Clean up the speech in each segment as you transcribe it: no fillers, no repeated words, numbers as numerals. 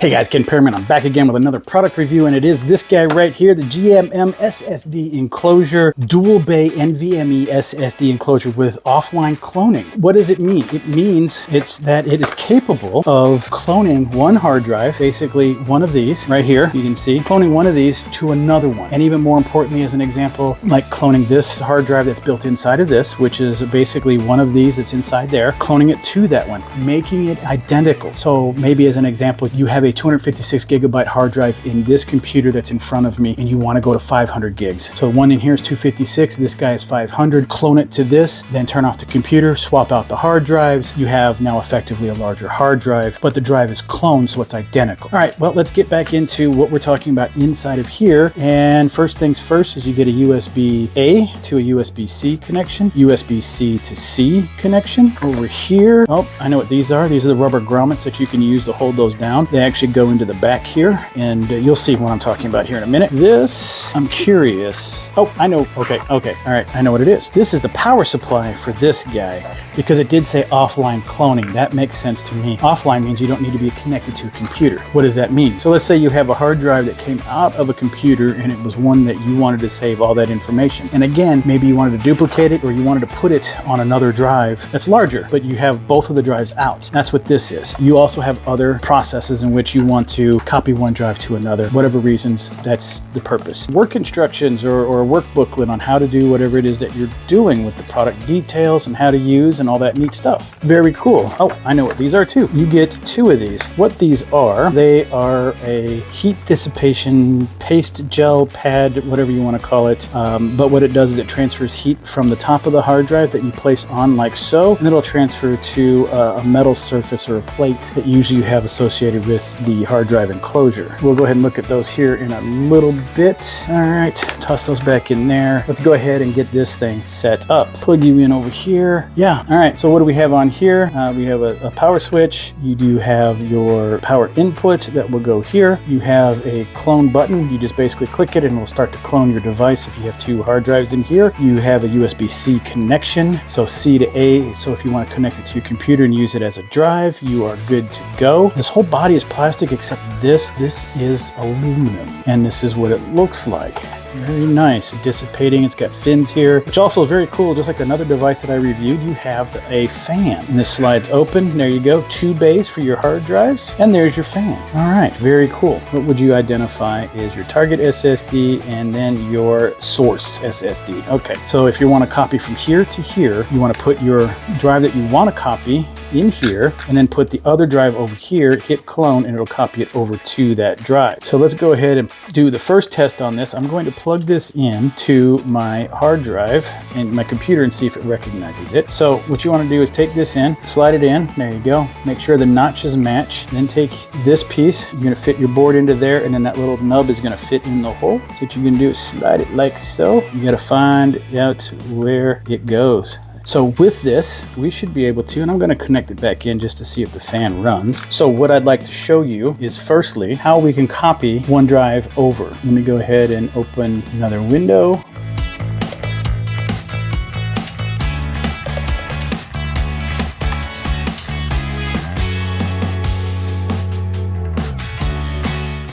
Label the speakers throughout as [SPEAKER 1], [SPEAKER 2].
[SPEAKER 1] Hey guys, Ken Perriman. I'm back again with another product review, and it is this guy right here, the GMM SSD Enclosure Dual Bay NVMe SSD Enclosure with offline cloning. What does it mean? It means that it is capable of cloning one hard drive, basically one of these right here, you can see, cloning one of these to another one. And even more importantly, as an example, like cloning this hard drive that's built inside of this, which is basically one of these that's inside there, cloning it to that one, making it identical. So maybe as an example, you have a 256 gigabyte hard drive in this computer that's in front of me, and you want to go to 500 gigs. So one in here is 256, this guy is 500, clone it to this, then turn off the computer, swap out the hard drives. You have now effectively a larger hard drive, but the drive is cloned, so it's identical. All right, well, let's get back into what we're talking about inside of here. And first things first is you get a USB-A to a USB-C connection, USB-C to C connection. Over here, oh, I know what these are. These are the rubber grommets that you can use to hold those down. They actually go into the back here, and you'll see what I'm talking about here in a minute. This, I'm curious. Oh, I know. Okay. All right, I know what it is. This is the power supply for this guy, because it did say offline cloning. That makes sense to me. Offline means you don't need to be connected to a computer. What does that mean? So let's say you have a hard drive that came out of a computer, and it was one that you wanted to save all that information. And again, maybe you wanted to duplicate it, or you wanted to put it on another drive that's larger, but you have both of the drives out. That's what this is. You also have other processes in which you want to copy one drive to another. Whatever reasons, that's the purpose. Work instructions or a work booklet on how to do whatever it is that you're doing with the product details and how to use and all that neat stuff. Very cool. Oh, I know what these are too. You get two of these. What these are, they are a heat dissipation paste gel pad, whatever you want to call it. But what it does is it transfers heat from the top of the hard drive that you place on like so, and it'll transfer to a metal surface or a plate that usually you have associated with the hard drive enclosure. We'll go ahead and look at those here in a little bit. All right, toss those back in there. Let's go ahead and get this thing set up. Plug you in over here. Yeah, all right, so what do we have on here? We have a power switch. You do have your power input that will go here. You have a clone button. You just basically click it and it will start to clone your device if you have two hard drives in here. You have a USB-C connection, so C to A, so if you want to connect it to your computer and use it as a drive, you are good to go. This whole body is plastic except this is aluminum, and this is what it looks like. Very nice, dissipating. It's got fins here, which also is very cool. Just like another device that I reviewed, you have a fan, and this slides open. There you go, two bays for your hard drives, and there's your fan. All right, very cool. What would you identify is your target SSD and then your source SSD. Okay, so if you want to copy from here to here, you want to put your drive that you want to copy in here, and then put the other drive over here, hit clone, and it'll copy it over to that drive. So let's go ahead and do the first test on this. I'm going to plug this in to my hard drive and my computer and see if it recognizes it. So what you want to do is take this in, slide it in, there you go. Make sure the notches match. Then take this piece, you're going to fit your board into there, and then that little nub is going to fit in the hole. So what you're going to do is slide it like so. You got to find out where it goes. So with this, we should be able to, and I'm going to connect it back in just to see if the fan runs. So what I'd like to show you is firstly how we can copy one drive over. Let me go ahead and open another window.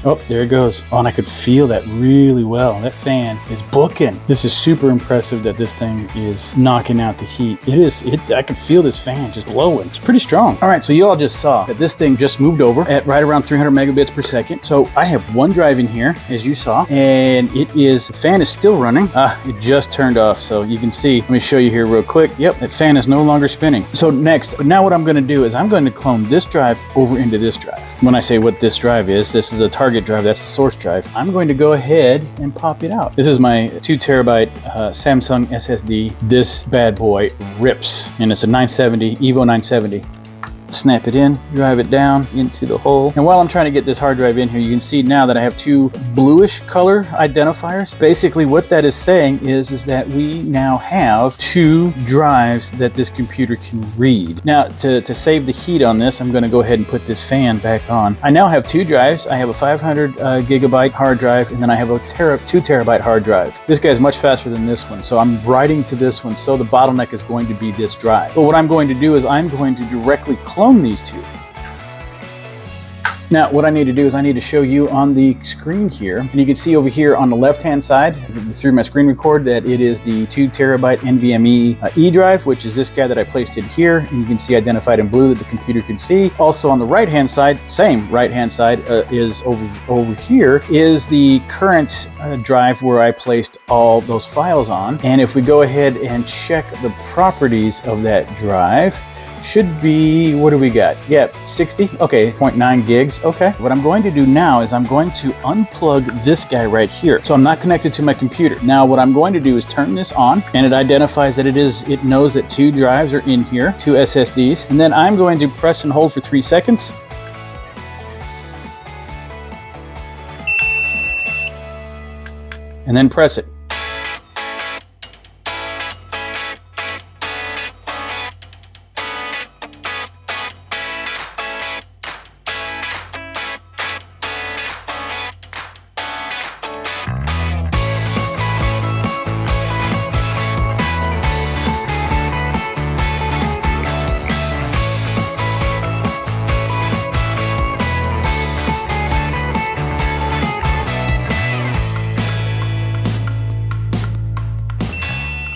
[SPEAKER 1] Oh, there it goes. Oh, and I could feel that really well. That fan is booking. This is super impressive that this thing is knocking out the heat. I could feel this fan just blowing. It's pretty strong. All right, so you all just saw that this thing just moved over at right around 300 megabits per second. So I have one drive in here, as you saw, and the fan is still running. It just turned off, so you can see. Let me show you here real quick. Yep, that fan is no longer spinning. So but now what I'm gonna do is I'm going to clone this drive over into this drive. When I say what this drive is, this is a target drive, that's the source drive. I'm going to go ahead and pop it out. This is my 2 terabyte Samsung SSD. This bad boy rips, and it's a 970, Evo 970. Snap it in, drive it down into the hole. And while I'm trying to get this hard drive in here, you can see now that I have two bluish color identifiers. Basically what that is saying is that we now have two drives that this computer can read. Now to save the heat on this, I'm gonna go ahead and put this fan back on. I now have two drives. I have a 500 gigabyte hard drive, and then I have a 2 terabyte hard drive. This guy's much faster than this one, so I'm writing to this one, so the bottleneck is going to be this drive. But what I'm going to do is I'm going to directly clone these two. Now, what I need to do is I need to show you on the screen here, and you can see over here on the left-hand side through my screen record that it is the 2 terabyte NVMe E drive, which is this guy that I placed in here, and you can see identified in blue that the computer can see. Also on the right-hand side, same right-hand side, is over here is the current drive where I placed all those files on. And if we go ahead and check the properties of that drive, should be, what do we got? Yeah, 60, okay, 0.9 gigs, okay. What I'm going to do now is I'm going to unplug this guy right here. So I'm not connected to my computer. Now what I'm going to do is turn this on, and it identifies that it knows that 2 drives are in here, 2 SSDs. And then I'm going to press and hold for 3 seconds. And then press it.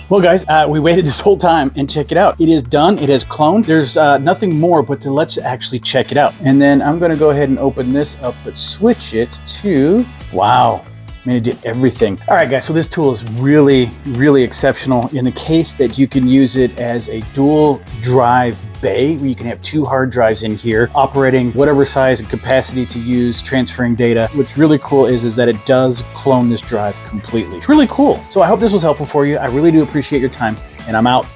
[SPEAKER 1] Well guys, we waited this whole time, and check it out. It is done, it has cloned. There's nothing more but let's actually check it out. And then I'm gonna go ahead and open this up, but switch it to, wow. I mean, it did everything. All right, guys, so this tool is really, really exceptional in the case that you can use it as a dual drive bay, where you can have 2 hard drives in here, operating whatever size and capacity to use, transferring data. What's really cool is that it does clone this drive completely. It's really cool. So I hope this was helpful for you. I really do appreciate your time, and I'm out.